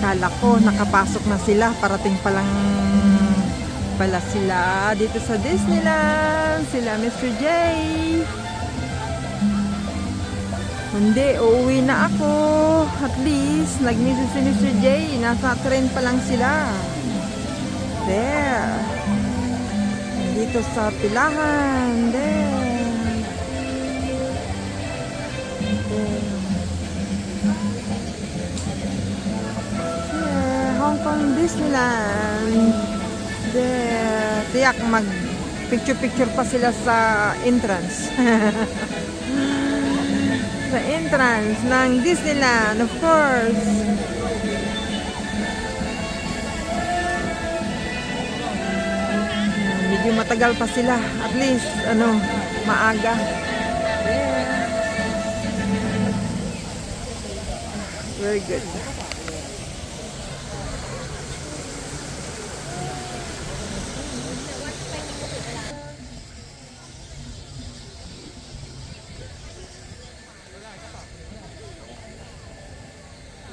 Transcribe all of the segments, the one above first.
Akala ko nakapasok na sila, parating pa lang pala sila dito sa Disneyland. Sila Mr. J. Hindi, uuwi na ako. At least, nag-miss si Mr. J. Nasa train pa lang sila. There. Dito sa pilahan. There. There. Hong Kong Disneyland. There. Tiyak mag-picture-picture pa sila sa entrance. Sa entrance ng Disneyland, of course. Medyo matagal pa sila. At least, maaga. Yeah. Very good.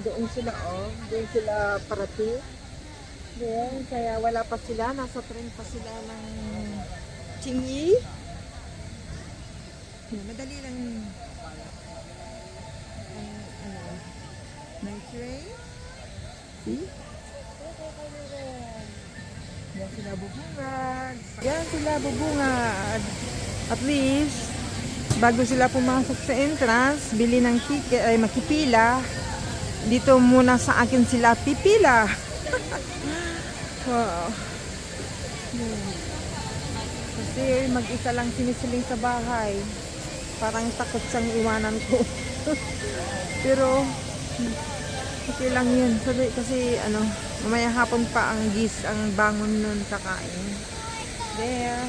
Doon sila, doon sila parating. Doon, kaya wala pa sila. Nasa train pa sila ng Qingyi. Madali lang. May train. See? Yan sila bubungad. Yan sila bubungad. At least, bago sila pumasok sa entrance, bili ng ticket, ay makipila. Dito muna sa akin sila pipila. Wow. Kasi mag-isa lang sinisiling sa bahay. Parang takot siyang iwanan ko. Pero okay lang yun. Kasi mamaya hapon pa ang bangon nun kakain. There.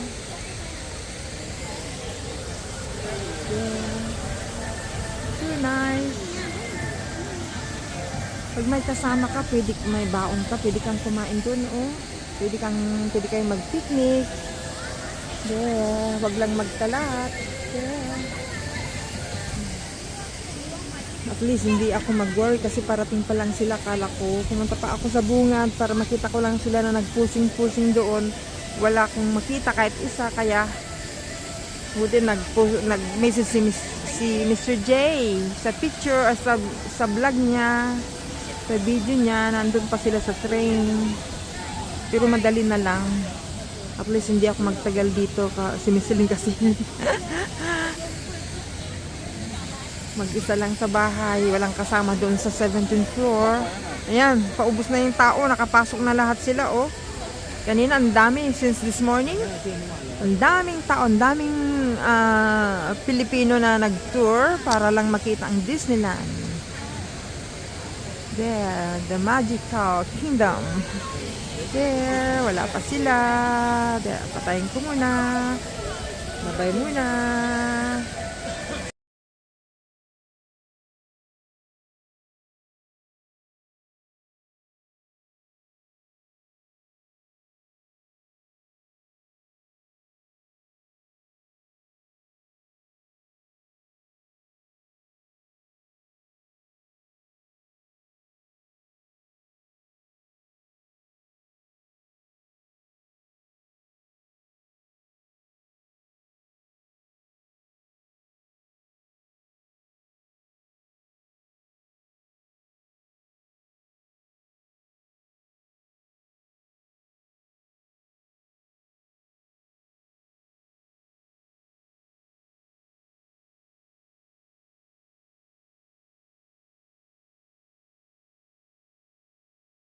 So nice. Pag may kasama ka, may baon ka, pwede kang kumain dun, Pwede kayong mag-picnic. Yeah, wag lang magkalat. Yeah. At least hindi ako mag-worry kasi parating pa lang sila. Kala ko, pumunta pa ako sa bungad para makita ko lang sila na nagpusing-pusing doon. Wala akong makita kahit isa, kaya buti nag-message si Mr. J sa picture, sa vlog niya. Sa video niya, nandun pa sila sa train. Pero madali na lang. At least hindi ako magtagal dito. Sumisiling kasi. Mag-isa lang sa bahay. Walang kasama doon sa 17th floor. Ayan, paubos na yung tao. Nakapasok na lahat sila, Kanina, ang dami. Since this morning, ang daming tao. Ang daming Pilipino na nag-tour para lang makita ang Disneyland. There, the Magical Kingdom. There, wala pa sila. There, patayin ko muna. Bye-bye muna.